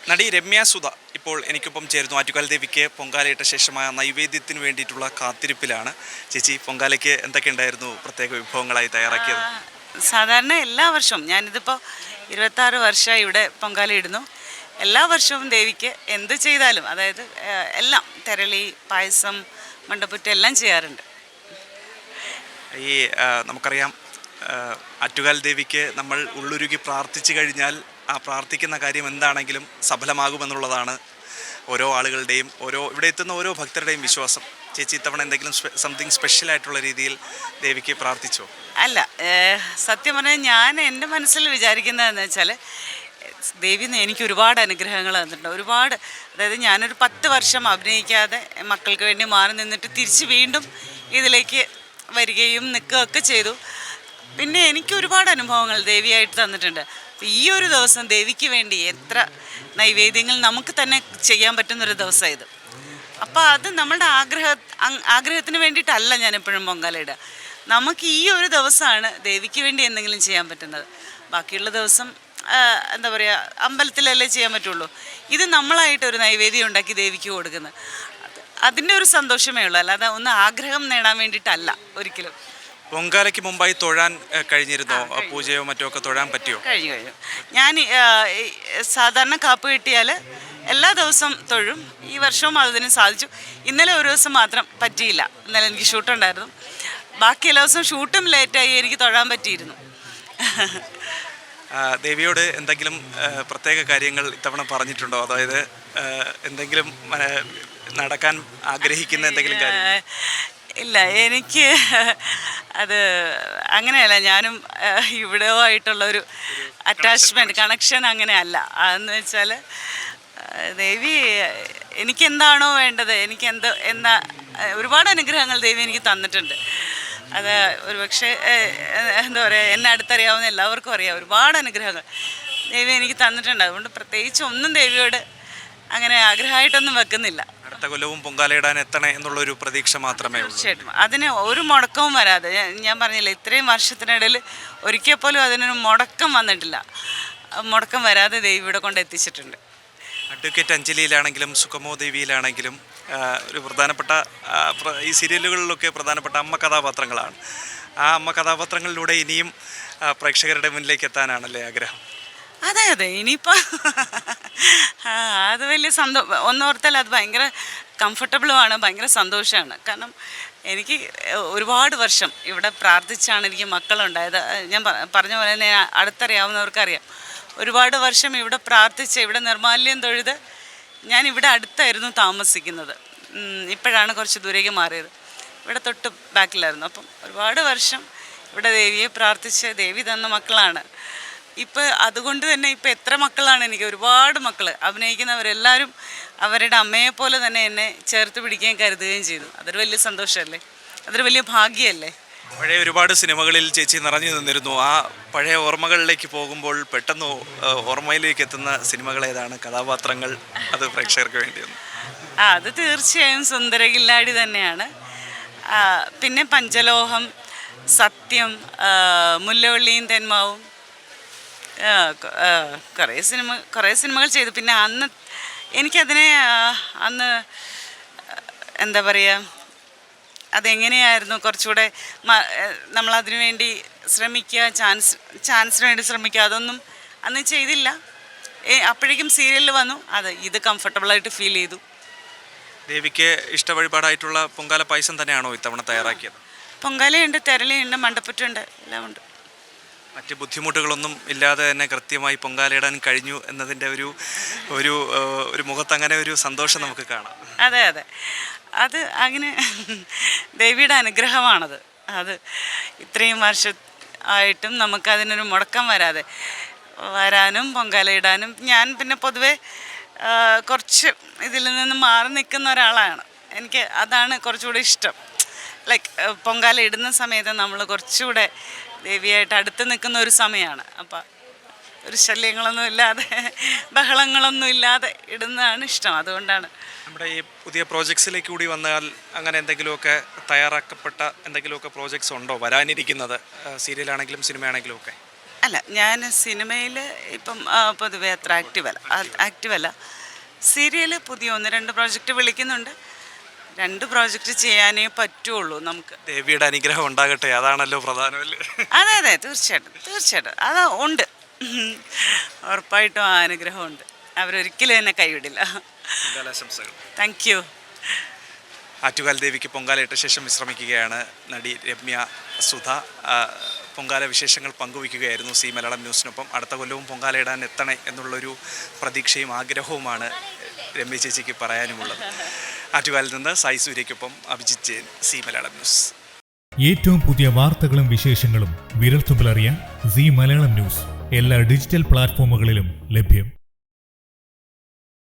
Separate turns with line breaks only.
നടി രമ്യ സുധ ഇപ്പോൾ എനിക്കൊപ്പം ചേരുന്നു. ആറ്റുകാൽ ദേവിക്ക് പൊങ്കാലയിട്ട ശേഷമായ നൈവേദ്യത്തിന് വേണ്ടിയിട്ടുള്ള കാത്തിരിപ്പിലാണ്. ചേച്ചി, പൊങ്കാലയ്ക്ക് എന്തൊക്കെ ഉണ്ടായിരുന്നു പ്രത്യേക വിഭവങ്ങളായി തയ്യാറാക്കിയത്?
സാധാരണ എല്ലാ വർഷവും ഞാനിതിപ്പോൾ 26 വർഷമായി ഇവിടെ പൊങ്കാല ഇടുന്നു. എല്ലാ വർഷവും ദേവിക്ക് എന്ത് ചെയ്താലും, അതായത് എല്ലാം തെരളി, പായസം, മണ്ടപ്പുറ്റ് എല്ലാം ചെയ്യാറുണ്ട്.
ഈ നമുക്കറിയാം, ആറ്റുകാൽ ദേവിക്ക് നമ്മൾ ഉള്ളുരുകി പ്രാർത്ഥിച്ചു കഴിഞ്ഞാൽ ആ പ്രാർത്ഥിക്കുന്ന കാര്യം എന്താണെങ്കിലും സഫലമാകുമെന്നുള്ളതാണ് ഓരോ ആളുകളുടെയും ഇവിടെ എത്തുന്ന ഓരോ ഭക്തരുടെയും വിശ്വാസം. ചേച്ചി, ഇത്തവണ എന്തെങ്കിലും സംതിങ് സ്പെഷ്യൽ ആയിട്ടുള്ള രീതിയിൽ ദേവിക്ക് പ്രാർത്ഥിച്ചോ?
അല്ല, സത്യം പറഞ്ഞാൽ ഞാൻ എൻ്റെ മനസ്സിൽ വിചാരിക്കുന്നതെന്ന് വെച്ചാൽ, ദേവി എനിക്ക് ഒരുപാട് അനുഗ്രഹങ്ങൾ തന്നിട്ടുണ്ട്. ഒരുപാട്, അതായത് ഞാനൊരു 10 വർഷം അഭിനയിക്കാതെ മക്കൾക്ക് വേണ്ടി മാറി നിന്നിട്ട് തിരിച്ച് വീണ്ടും ഇതിലേക്ക് വരികയും നിൽക്കുകയൊക്കെ ചെയ്തു. പിന്നെ എനിക്ക് ഒരുപാട് അനുഭവങ്ങൾ ദേവിയായിട്ട് തന്നിട്ടുണ്ട്. ഈ ഒരു ദിവസം ദേവിക്ക് വേണ്ടി എത്ര നൈവേദ്യങ്ങൾ നമുക്ക് തന്നെ ചെയ്യാൻ പറ്റുന്നൊരു ദിവസമാണ് ഇത്. അപ്പോൾ അത് നമ്മളുടെ ആഗ്രഹത്തിന് വേണ്ടിയിട്ടല്ല ഞാനെപ്പോഴും പൊങ്കാലയിടുക. നമുക്ക് ഈ ഒരു ദിവസമാണ് ദേവിക്ക് വേണ്ടി എന്തെങ്കിലും ചെയ്യാൻ പറ്റുന്നത്. ബാക്കിയുള്ള ദിവസം എന്താ പറയുക, അമ്പലത്തിലല്ലേ ചെയ്യാൻ പറ്റുള്ളൂ. ഇത് നമ്മളായിട്ടൊരു നൈവേദ്യം ഉണ്ടാക്കി ദേവിക്ക് കൊടുക്കുന്നത്, അതിൻ്റെ ഒരു സന്തോഷമേ ഉള്ളൂ. അല്ലാതെ ഒന്ന് ആഗ്രഹം നേടാൻ വേണ്ടിയിട്ടല്ല ഒരിക്കലും.
പൊങ്കാലയ്ക്ക് മുമ്പായി തൊഴാൻ കഴിഞ്ഞിരുന്നോ? പൂജയോ മറ്റോ ഒക്കെ തൊഴാൻ പറ്റിയോ?
കഴിഞ്ഞു. ഞാൻ സാധാരണ കാപ്പ് കിട്ടിയാൽ എല്ലാ ദിവസവും തൊഴും. ഈ വർഷവും അതിന് സാധിച്ചു. ഇന്നലെ ഒരു ദിവസം മാത്രം പറ്റിയില്ല. ഇന്നലെ എനിക്ക് ഷൂട്ടുണ്ടായിരുന്നു. ബാക്കി എല്ലാ ദിവസവും ഷൂട്ടും ലേറ്റായി എനിക്ക് തൊഴാൻ പറ്റിയിരുന്നു.
ദേവിയോട് എന്തെങ്കിലും പ്രത്യേക കാര്യങ്ങൾ ഇത്തവണ പറഞ്ഞിട്ടുണ്ടോ? അതായത് എന്തെങ്കിലും നടക്കാൻ ആഗ്രഹിക്കുന്ന എന്തെങ്കിലും കാര്യം?
ഇല്ല, എനിക്ക് അത് അങ്ങനെയല്ല. ഞാനും ഇവിടെയുമായിട്ടുള്ളൊരു അറ്റാച്ച്മെൻറ്റ്, കണക്ഷൻ അങ്ങനെയല്ല. അതെന്ന് വെച്ചാൽ, ദേവി എനിക്കെന്താണോ വേണ്ടത്, ഒരുപാട് അനുഗ്രഹങ്ങൾ ദേവി എനിക്ക് തന്നിട്ടുണ്ട്. അത് ഒരുപക്ഷെ എന്താ പറയുക, എന്നെ അടുത്തറിയാവുന്ന എല്ലാവർക്കും അറിയാം, ഒരുപാട് അനുഗ്രഹങ്ങൾ ദേവി എനിക്ക് തന്നിട്ടുണ്ട്. അതുകൊണ്ട് പ്രത്യേകിച്ച് ഒന്നും ദേവിയോട് അങ്ങനെ ആഗ്രഹമായിട്ടൊന്നും വെക്കുന്നില്ല.
അടുത്ത കൊല്ലവും പൊങ്കാലയിടാൻ എത്തണേ എന്നുള്ളൊരു പ്രതീക്ഷ മാത്രമേ ഉള്ളൂ.
തീർച്ചയായിട്ടും അതിന് ഒരു മുടക്കവും വരാതെ, ഞാൻ പറഞ്ഞില്ല, ഇത്രയും വർഷത്തിനിടയിൽ ഒരിക്കൽ പോലും അതിനൊരു മുടക്കം വന്നിട്ടില്ല. മുടക്കം വരാതെ ദേവി ഇവിടെ കൊണ്ട് എത്തിച്ചിട്ടുണ്ട്.
അഡ്വക്കേറ്റ് അഞ്ജലിയിലാണെങ്കിലും സുഖമോ ദേവിയിലാണെങ്കിലും ഒരു പ്രധാനപ്പെട്ട ഈ സീരിയലുകളിലൊക്കെ പ്രധാനപ്പെട്ട അമ്മ കഥാപാത്രങ്ങളാണ്. ആ അമ്മ കഥാപാത്രങ്ങളിലൂടെ ഇനിയും പ്രേക്ഷകരുടെ മുന്നിലേക്ക് എത്താനാണല്ലേ ആഗ്രഹം?
അതെ, ഇനിയിപ്പോൾ അത് വലിയ ഒന്നോർത്താൽ അത് ഭയങ്കര കംഫർട്ടബിളുമാണ്, ഭയങ്കര സന്തോഷമാണ്. കാരണം എനിക്ക് ഒരുപാട് വർഷം ഇവിടെ പ്രാർത്ഥിച്ചാണ് എനിക്ക് മക്കളുണ്ടായത്. ഞാൻ പറഞ്ഞ പോലെ തന്നെ അടുത്തറിയാവുന്നവർക്കറിയാം. ഒരുപാട് വർഷം ഇവിടെ പ്രാർത്ഥിച്ച്, ഇവിടെ നിർമാല്യം തൊഴുത്, ഞാൻ ഇവിടെ അടുത്തായിരുന്നു താമസിക്കുന്നത്. ഇപ്പോഴാണ് കുറച്ച് ദൂരേക്ക് മാറിയത്. ഇവിടെ തൊട്ട് ബാക്കിലായിരുന്നു. അപ്പം ഒരുപാട് വർഷം ഇവിടെ ദേവിയെ പ്രാർത്ഥിച്ച് ദേവി തന്ന മക്കളാണ്. ഇപ്പം അതുകൊണ്ട് തന്നെ ഇപ്പം എത്ര മക്കളാണ് എനിക്ക്, ഒരുപാട് മക്കൾ. അഭിനയിക്കുന്നവരെല്ലാവരും അവരുടെ അമ്മയെപ്പോലെ തന്നെ എന്നെ ചേർത്ത് പിടിക്കുകയും കരുതുകയും ചെയ്തു. അതൊരു വലിയ സന്തോഷമല്ലേ, അതൊരു വലിയ ഭാഗ്യമല്ലേ.
പഴയ ഒരുപാട് സിനിമകളിൽ ചേച്ചി നിറഞ്ഞു നിന്നിരുന്നു. ആ പഴയ ഓർമ്മകളിലേക്ക് പോകുമ്പോൾ പെട്ടെന്ന് ഓർമ്മയിലേക്ക് എത്തുന്ന സിനിമകൾ ഏതാണ്? കഥാപാത്രങ്ങൾ അത് പ്രേക്ഷകർക്ക് വേണ്ടിയൊന്നും.
അത് തീർച്ചയായും സുന്ദരകില്ലാടി തന്നെയാണ്. പിന്നെ പഞ്ചലോഹം, സത്യം, മുല്ലവള്ളിയും തെന്മാവും, കുറേ സിനിമകൾ ചെയ്തു. പിന്നെ എനിക്കതിനെ അന്ന് എന്താ പറയുക, അതെങ്ങനെയായിരുന്നു കുറച്ചുകൂടെ നമ്മളതിനു വേണ്ടി ശ്രമിക്കുക, ചാൻസിന് വേണ്ടി ശ്രമിക്കുക, അതൊന്നും അന്ന് ചെയ്തില്ല. അപ്പോഴേക്കും സീരിയലിൽ വന്നു. ഇത് കംഫർട്ടബിളായിട്ട് ഫീൽ ചെയ്തു.
ദേവിക്ക് ഇഷ്ടവഴിപാടായിട്ടുള്ള പൊങ്കാല പായസം തന്നെയാണോ ഇത്തവണ തയ്യാറാക്കിയത്?
പൊങ്കാലയുണ്ട്, തെരളിയുണ്ട്, മണ്ടപ്പറ്റുണ്ട്, എല്ലാം ഉണ്ട്.
മറ്റ് ബുദ്ധിമുട്ടുകളൊന്നും ഇല്ലാതെ തന്നെ കൃത്യമായി പൊങ്കാലയിടാൻ കഴിഞ്ഞു എന്നതിൻ്റെ ഒരു മുഖത്തങ്ങനെ ഒരു സന്തോഷം നമുക്ക് കാണാം.
അതെ, അത് അങ്ങനെ ദേവിയുടെ അനുഗ്രഹമാണത്. അത് ഇത്രയും വർഷമായിട്ടും നമുക്കതിനൊരു മുടക്കം വരാനും പൊങ്കാലയിടാനും. ഞാൻ പിന്നെ പൊതുവെ കുറച്ച് ഇതിൽ നിന്ന് മാറി നിൽക്കുന്ന ഒരാളാണ്. എനിക്ക് അതാണ് കുറച്ചുകൂടെ ഇഷ്ടം. ലൈക്ക് പൊങ്കാല ഇടുന്ന സമയത്ത് നമ്മൾ കുറച്ചുകൂടെ ദേവിയായിട്ട് അടുത്ത് നിൽക്കുന്ന ഒരു സമയമാണ്. അപ്പം ഒരു ശല്യങ്ങളൊന്നും ഇല്ലാതെ, ബഹളങ്ങളൊന്നും ഇല്ലാതെ ഇടുന്നതാണ് ഇഷ്ടം. അതുകൊണ്ടാണ്.
നമ്മുടെ ഈ പുതിയ പ്രോജക്ട്സിലേക്ക് കൂടി വന്നാൽ അങ്ങനെ എന്തെങ്കിലുമൊക്കെ തയ്യാറാക്കപ്പെട്ട എന്തെങ്കിലുമൊക്കെ പ്രോജക്ട്സ് ഉണ്ടോ വരാനിരിക്കുന്നത്? സീരിയലാണെങ്കിലും സിനിമയാണെങ്കിലും ഒക്കെ.
അല്ല, ഞാൻ സിനിമയിൽ ഇപ്പം പൊതുവെ അത്ര ആക്റ്റീവല്ല. സീരിയൽ പുതിയ 1-2 പ്രോജക്റ്റ് വിളിക്കുന്നുണ്ട്. 2 പ്രോജക്റ്റ് ചെയ്യാനേ പറ്റുള്ളൂ നമുക്ക്.
ദേവിയുടെ അനുഗ്രഹം ഉണ്ടാകട്ടെ, അതാണല്ലോ പ്രധാനമല്ലേ?
അതെ, തീർച്ചയായിട്ടും അത് ഉണ്ട്. ഉറപ്പായിട്ടും ആ അനുഗ്രഹമുണ്ട്. അവരൊരിക്കലും എന്നെ കൈവിടില്ല.
പൊങ്കാലാശംസകൾ.
Thank you.
ആറ്റുകാൽ ദേവിക്ക് പൊങ്കാലയിട്ട ശേഷം വിശ്രമിക്കുകയാണ് നടി രമ്യ സുധ. പൊങ്കാല വിശേഷങ്ങൾ പങ്കുവയ്ക്കുകയായിരുന്നു സി മലയാളം ന്യൂസിനൊപ്പം. അടുത്ത കൊല്ലവും പൊങ്കാലയിടാൻ എത്തണേ എന്നുള്ളൊരു പ്രതീക്ഷയും ആഗ്രഹവുമാണ് രമ്യ ചേച്ചിക്ക് പറയാനുമുള്ളത്. ആറ്റുകാലിൽ നിന്ന് സായി സൂര്യയ്ക്കൊപ്പം അഭിജിത്ത് ജെയിൻ, സി മലയാളം ന്യൂസ്.
ഏറ്റവും പുതിയ വാർത്തകളും വിശേഷങ്ങളും വിരൽത്തുമ്പിലറിയാൻ സി മലയാളം ന്യൂസ് എല്ലാ ഡിജിറ്റൽ പ്ലാറ്റ്ഫോമുകളിലും ലഭ്യം.